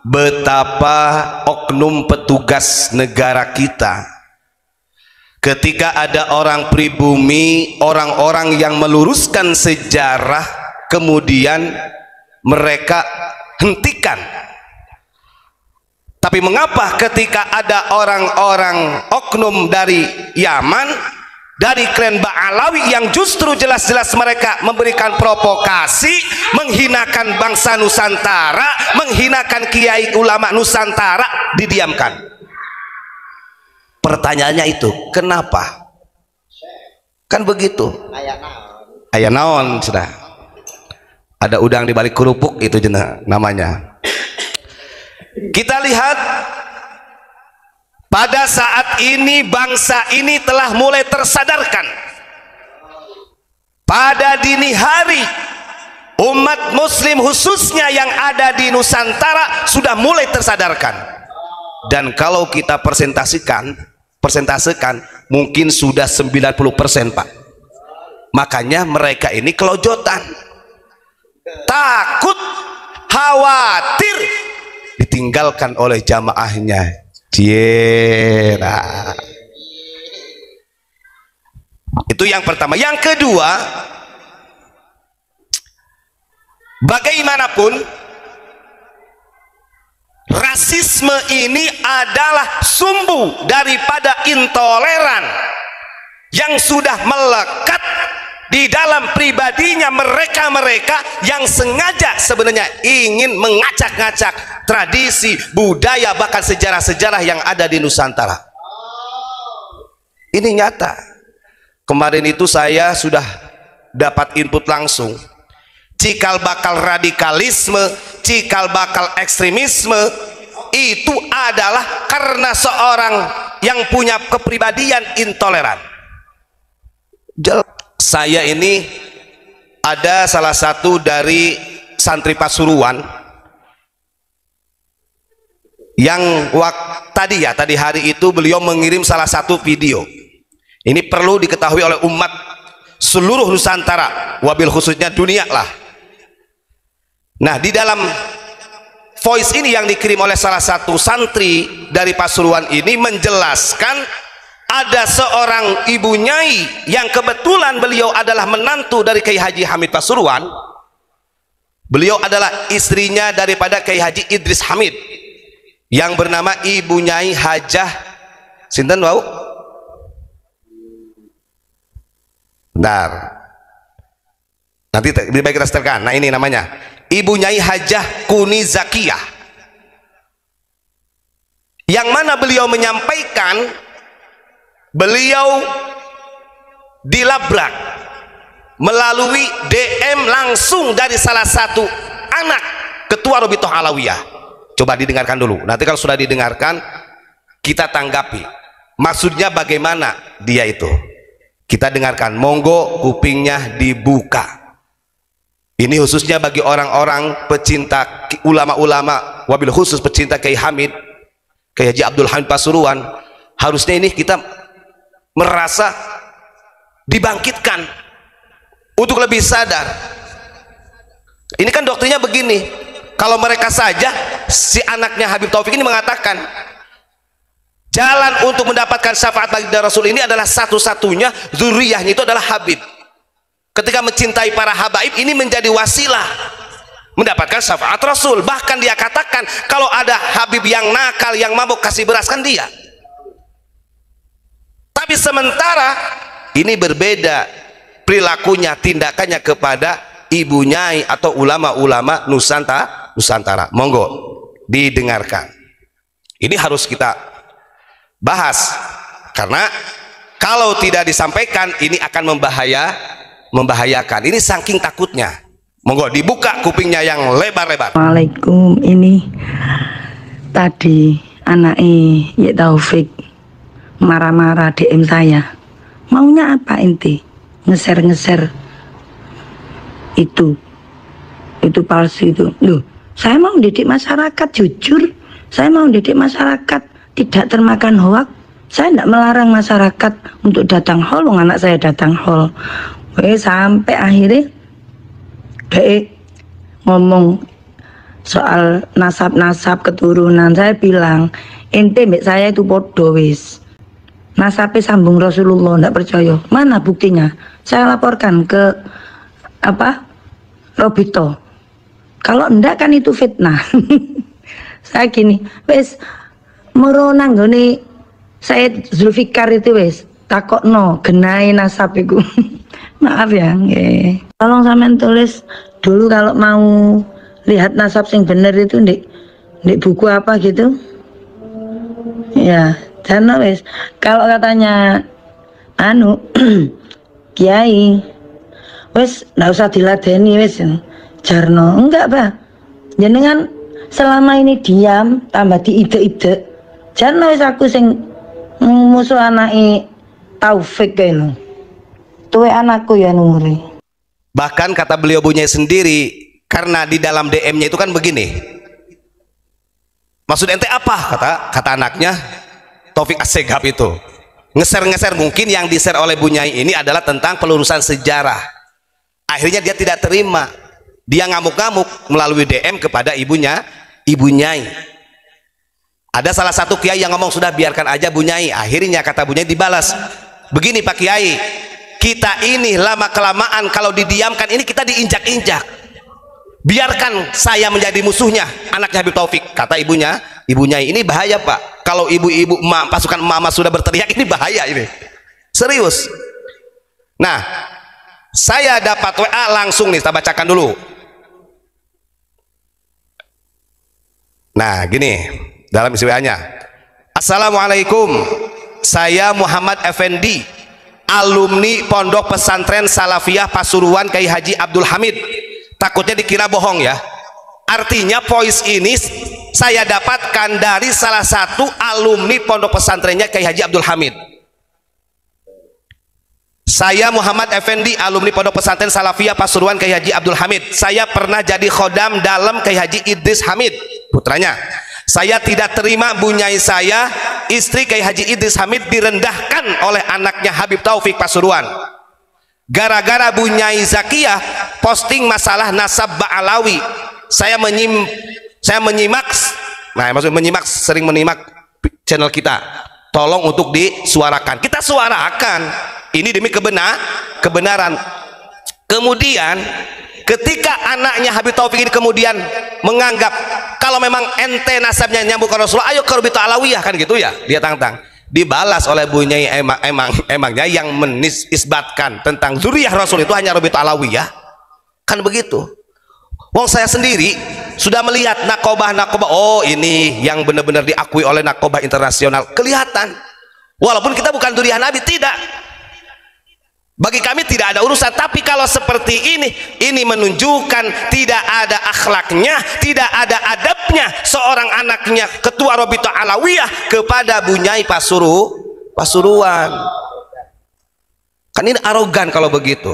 betapa oknum petugas negara kita ketika ada orang pribumi, orang-orang yang meluruskan sejarah, kemudian mereka hentikan. Tapi mengapa ketika ada orang-orang oknum dari Yaman, dari klan Ba'alawi yang justru jelas-jelas mereka memberikan provokasi, menghinakan bangsa Nusantara, menghinakan kiai ulama Nusantara, didiamkan? Pertanyaannya itu, kenapa? Kan begitu. Ayah naon sudah. Ada udang di balik kerupuk, itu namanya. Kita lihat pada saat ini bangsa ini telah mulai tersadarkan. Pada dini hari umat muslim khususnya yang ada di Nusantara sudah mulai tersadarkan. Dan kalau kita presentasekan mungkin sudah 90%, Pak. Makanya mereka ini kelojotan, takut, khawatir ditinggalkan oleh jamaahnya. Itu yang pertama. Yang kedua, bagaimanapun rasisme ini adalah sumbu daripada intoleran yang sudah melekat di dalam pribadinya mereka-mereka yang sengaja sebenarnya ingin mengacak-ngacak tradisi, budaya, bahkan sejarah-sejarah yang ada di Nusantara. Ini nyata. Kemarin itu saya sudah dapat input langsung, cikal bakal radikalisme, cikal bakal ekstremisme itu adalah karena seorang yang punya kepribadian intoleran. Saya ini ada salah satu dari santri Pasuruan yang tadi hari itu beliau mengirim salah satu video. Ini perlu diketahui oleh umat seluruh Nusantara, wabil khususnya dunia lah. Nah, di dalam voice ini yang dikirim oleh salah satu santri dari Pasuruan ini menjelaskan ada seorang ibu nyai yang kebetulan beliau adalah menantu dari Kiai Haji Hamid Pasuruan. Beliau adalah istrinya daripada Kiai Haji Idris Hamid yang bernama Ibu Nyai Hajah sinten wau? Bentar. Nanti lebih baik kita setelkan. Nah, ini namanya Ibu Nyai Hajah Kuni Zakiyah, yang mana beliau menyampaikan beliau dilabrak melalui DM langsung dari salah satu anak ketua Robitoh Alawiyah. Coba didengarkan dulu, nanti kalau sudah didengarkan kita tanggapi maksudnya bagaimana dia itu. Kita dengarkan, monggo kupingnya dibuka. Ini khususnya bagi orang-orang pecinta ulama-ulama, wabil khusus pecinta Kiai Hamid, Kiai Haji Abdul Hamid Pasuruan. Harusnya ini kita merasa dibangkitkan untuk lebih sadar. Ini kan doktrinnya begini, kalau mereka saja, si anaknya Habib Taufik ini mengatakan jalan untuk mendapatkan syafaat bagi Rasul ini adalah satu-satunya zuriyahnya itu adalah Habib. Ketika mencintai para habaib ini menjadi wasilah mendapatkan syafaat Rasul. Bahkan dia katakan kalau ada Habib yang nakal, yang mabuk, kasih beras kan dia. Tapi sementara ini berbeda perilakunya, tindakannya kepada ibu nyai atau ulama-ulama Nusantara. Monggo didengarkan. Ini harus kita bahas karena kalau tidak disampaikan ini akan membahayakan. Ini saking takutnya. Monggo dibuka kupingnya yang lebar-lebar. Waalaikumsalam. Ini tadi anaknya ya Taufik marah-marah DM saya, maunya apa inti ngeser-ngeser itu palsu itu. Loh, saya mau didik masyarakat jujur, saya mau didik masyarakat tidak termakan hoak. Saya tidak melarang masyarakat untuk datang hall, anak saya datang hall. Sampai akhirnya ngomong soal nasab-nasab keturunan, saya bilang ente mbak saya itu podo wis. Nasabnya sambung Rasulullah, ndak percaya. Mana buktinya? Saya laporkan ke Robito. Kalau ndak kan itu fitnah. Saya gini, wis meronang gini Said Zulfikar itu wis takokno genai nasab iku. Maaf ya, nggih. Tolong sampean tulis dulu kalau mau lihat nasab sing bener itu di buku apa gitu. Ya, dan wis kalau katanya Kiai wis nggak usah diladeni wis jarno enggak Pak, jenengan selama ini diam tambah diide-ide jarno wis aku sing musuh anake Taufik kene tuwe anakku ya numuri. Bahkan kata beliau Bunyai sendiri, karena di dalam DM-nya itu kan begini, maksud ente apa kata anaknya Taufik Assegaf itu ngeser mungkin yang di-share oleh Bunyai ini adalah tentang pelurusan sejarah. Akhirnya dia tidak terima, dia ngamuk-ngamuk melalui DM kepada ibunya, Ibu Nyai. Ada salah satu kiai yang ngomong sudah biarkan aja Bunyai. Akhirnya kata Bunyai dibalas, begini Pak Kiai, kita ini lama kelamaan kalau didiamkan ini kita diinjak-injak. Biarkan saya menjadi musuhnya anaknya Habib Taufik. Kata ibunya, Ibu Nyai, ini bahaya Pak. Kalau ibu-ibu pasukan emak sudah berteriak, ini bahaya ini. Serius. Nah, saya dapat WA langsung nih, saya bacakan dulu. Nah, gini dalam isi WA-nya. Assalamualaikum. Saya Muhammad Effendi, alumni Pondok Pesantren Salafiyah Pasuruan Kiai Haji Abdul Hamid. Takutnya dikira bohong ya. Artinya voice ini saya dapatkan dari salah satu alumni pondok pesantrennya Kiai Haji Abdul Hamid. Saya Muhammad Effendi, alumni pondok pesantren Salafiyah Pasuruan Kiai Haji Abdul Hamid. Saya pernah jadi khodam dalam Kiai Haji Idris Hamid, putranya. Saya tidak terima Bunyai saya, istri Kiai Haji Idris Hamid, direndahkan oleh anaknya Habib Taufik Pasuruan. Gara-gara Bunyai Zakiyah posting masalah nasab Ba'alawi, saya menyimak, nah maksud menyimak, sering menyimak channel kita. Tolong untuk disuarakan, kita suarakan ini demi kebenaran. Kemudian ketika anaknya Habib Taufik ini kemudian menganggap kalau memang ente nasabnya nyambung ke Rasulullah, ayo ke Robito Alawiyah, kan gitu ya, dia tantang. Dibalas oleh Bunyai, emangnya yang menisbatkan tentang zuriyah Rasul itu hanya Robito Alawiyah, kan begitu. Wong saya sendiri sudah melihat nakobah, oh ini yang benar-benar diakui oleh nakobah internasional, kelihatan. Walaupun kita bukan zuriyah Nabi, tidak. Bagi kami tidak ada urusan. Tapi kalau seperti ini menunjukkan tidak ada akhlaknya, tidak ada adabnya seorang anaknya ketua Robito Alawiyah kepada Bunyai Pasuruan. Kan ini arogan kalau begitu.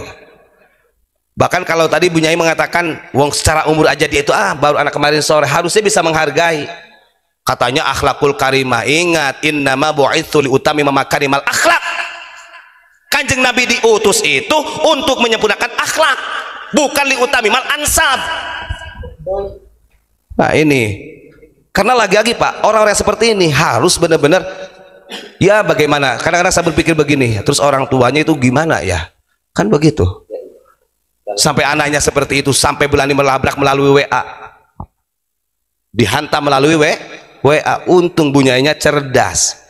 Bahkan kalau tadi Bunyai mengatakan wong secara umur aja dia itu baru anak kemarin sore, harusnya bisa menghargai. Katanya akhlakul karimah. Ingat, innama bu'itsu liutami makarimal akhlak. Kanjeng Nabi diutus itu untuk menyempurnakan akhlak, bukan liutamimal ansab. Nah ini karena lagi-lagi Pak, orang-orang seperti ini harus benar-benar ya bagaimana. Kadang-kadang saya berpikir begini, terus orang tuanya itu gimana ya, kan begitu. Sampai anaknya seperti itu, sampai berani melabrak melalui WA, dihantam melalui WA. Untung Bunyainya cerdas.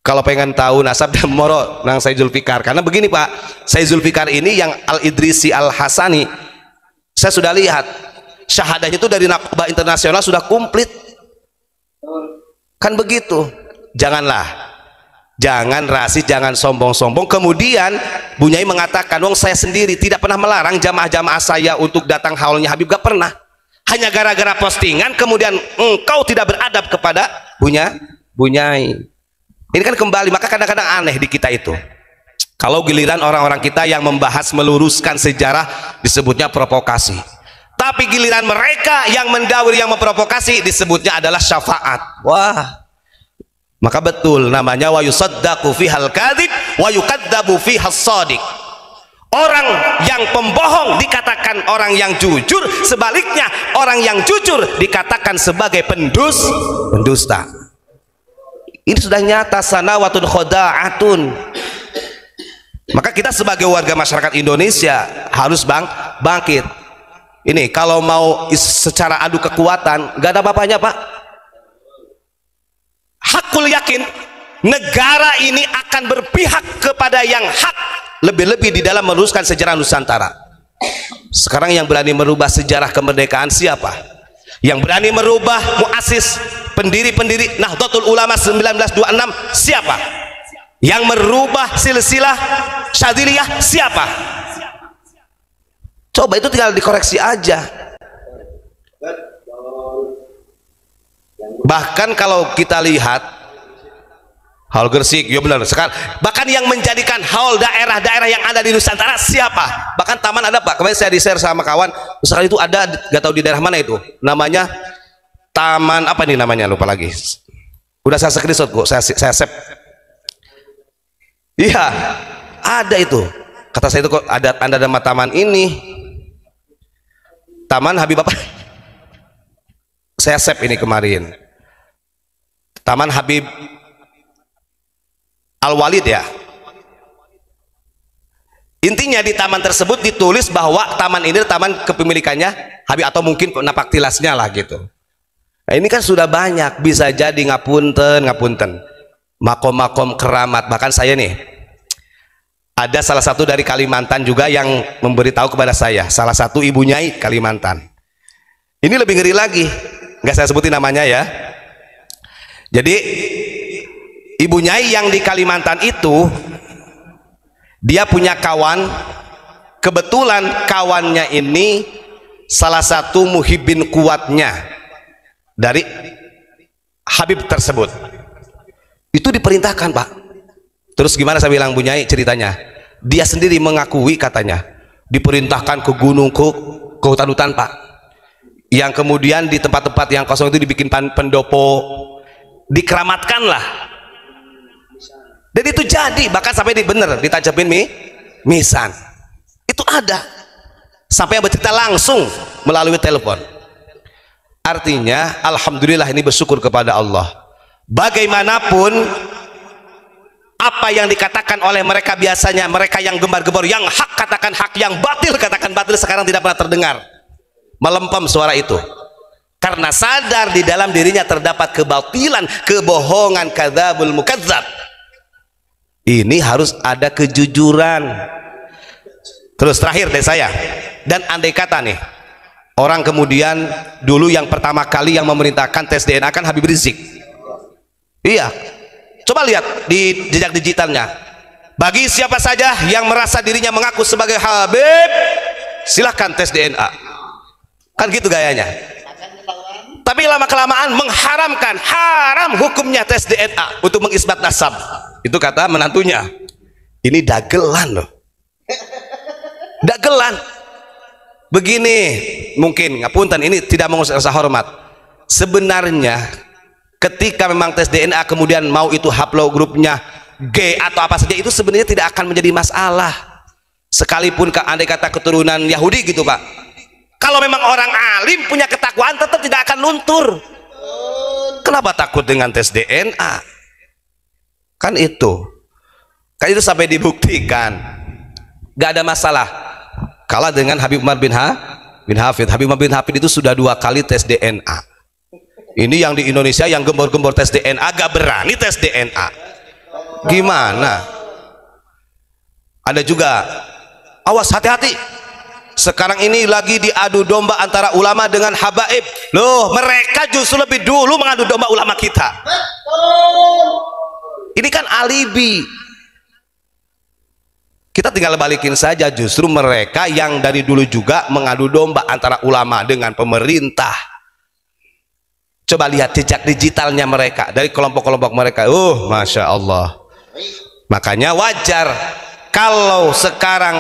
Kalau pengen tahu nasab dan moro nang Said Zulfikar, karena begini Pak, Said Zulfikar ini yang Al Idrisi Al Hasani, saya sudah lihat syahadahnya itu dari nakobah internasional sudah komplit, kan begitu. Jangan rasis, jangan sombong-sombong. Kemudian Bunyai mengatakan, wong saya sendiri tidak pernah melarang jamaah-jamaah saya untuk datang haulnya Habib, gak pernah. Hanya gara-gara postingan kemudian engkau tidak beradab kepada Bunyai. Ini kan kembali, maka kadang-kadang aneh di kita itu. Kalau giliran orang-orang kita yang membahas meluruskan sejarah disebutnya provokasi. Tapi giliran mereka yang mendawir, yang memprovokasi disebutnya adalah syafaat. Wah. Maka betul namanya wa yusaddaqu fihal kadzib wa yukadzabu fihas shadiq. Orang yang pembohong dikatakan orang yang jujur, sebaliknya orang yang jujur dikatakan sebagai pendusta. Ini sudah nyata, sanawatun khoda'atun. Maka kita sebagai warga masyarakat Indonesia harus bangkit. Ini kalau mau secara adu kekuatan gak ada apa-apanya, Pak. Hakul yakin negara ini akan berpihak kepada yang hak, lebih-lebih di dalam meneruskan sejarah Nusantara. Sekarang yang berani merubah sejarah kemerdekaan siapa? Yang berani merubah muassis, pendiri-pendiri Nahdlatul Ulama 1926 siapa? Yang merubah silsilah Syadziliyah siapa? Coba itu tinggal dikoreksi aja. Bahkan kalau kita lihat Haul Gresik, ya benar sekali. Bahkan yang menjadikan haul daerah-daerah yang ada di Nusantara siapa? Bahkan taman ada, Pak. Kemarin saya di-share sama kawan. Misalkan itu ada, gak tahu di daerah mana itu. Namanya taman apa nih namanya? Lupa lagi. Udah saya screenshot kok. Saya save. Iya, ada itu. Kata saya itu kok ada tanda nama taman ini. Taman Habib apa? Saya save ini kemarin. Taman Habib Al-Walid ya. Intinya di taman tersebut ditulis bahwa taman ini taman kepemilikannya Habib, atau mungkin napak tilasnya lah gitu. Nah, ini kan sudah banyak, bisa jadi ngapunten makom-makom keramat. Bahkan saya nih ada salah satu dari Kalimantan juga yang memberitahu kepada saya, salah satu ibu nyai Kalimantan. Ini lebih ngeri lagi, nggak saya sebutin namanya ya. Jadi ibu nyai yang di Kalimantan itu dia punya kawan, kebetulan kawannya ini salah satu muhibbin kuatnya dari Habib tersebut. Itu diperintahkan, Pak. Terus gimana saya bilang Bu Nyai ceritanya? Dia sendiri mengakui katanya diperintahkan ke gunung, ke hutan-hutan, Pak. Yang kemudian di tempat-tempat yang kosong itu dibikin pendopo, dikeramatkan lah. Dan itu jadi, bahkan sampai ditajabin misan. Itu ada. Sampai yang bercerita langsung melalui telepon. Artinya, alhamdulillah ini bersyukur kepada Allah. Bagaimanapun apa yang dikatakan oleh mereka biasanya, mereka yang gembar-gembor, yang hak katakan hak, yang batil katakan batil, sekarang tidak pernah terdengar. Melempem suara itu. Karena sadar di dalam dirinya terdapat kebatilan, kebohongan, kadzabul mukadzab. Ini harus ada kejujuran. Terus terakhir dari saya, dan andai kata nih orang kemudian dulu yang pertama kali yang memerintahkan tes DNA kan Habib Rizik. Iya, coba lihat di jejak digitalnya. Bagi siapa saja yang merasa dirinya mengaku sebagai Habib, silahkan tes DNA. Kan gitu gayanya. Tapi lama kelamaan mengharamkan, haram hukumnya tes DNA untuk mengisbat nasab. Itu kata menantunya. Ini dagelan loh. Dagelan. Begini, mungkin ngapunten, ini tidak mengusir rasa hormat. Sebenarnya ketika memang tes DNA kemudian mau itu haplogrupnya G atau apa saja, itu sebenarnya tidak akan menjadi masalah. Sekalipun andai kata keturunan Yahudi gitu, Pak. Kalau memang orang alim punya ketakwaan, tetap tidak akan luntur. Kenapa takut dengan tes DNA? Kan itu sampai dibuktikan gak ada masalah. Kalah dengan Habib Umar bin Hafid. Habib Umar bin Hafid itu sudah 2 kali tes DNA. Ini yang di Indonesia yang gembor-gembor tes DNA gak berani tes DNA. Gimana? Ada juga, awas, hati-hati. Sekarang ini lagi diadu domba antara ulama dengan habaib. Loh, mereka justru lebih dulu mengadu domba ulama kita. Ini kan alibi. Kita tinggal balikin saja, justru mereka yang dari dulu juga mengadu domba antara ulama dengan pemerintah. Coba lihat jejak digitalnya mereka dari kelompok-kelompok mereka. Masya Allah. Makanya wajar kalau sekarang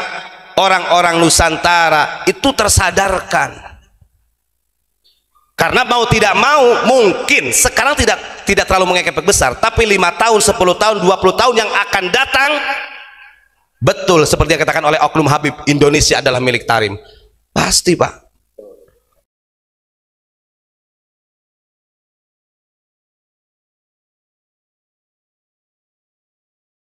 orang-orang Nusantara itu tersadarkan. Karena mau tidak mau, mungkin sekarang tidak terlalu mengefek besar, tapi 5 tahun, 10 tahun, 20 tahun yang akan datang Betul seperti yang katakan oleh Oknum Habib, Indonesia adalah milik Tarim. Pasti Pak.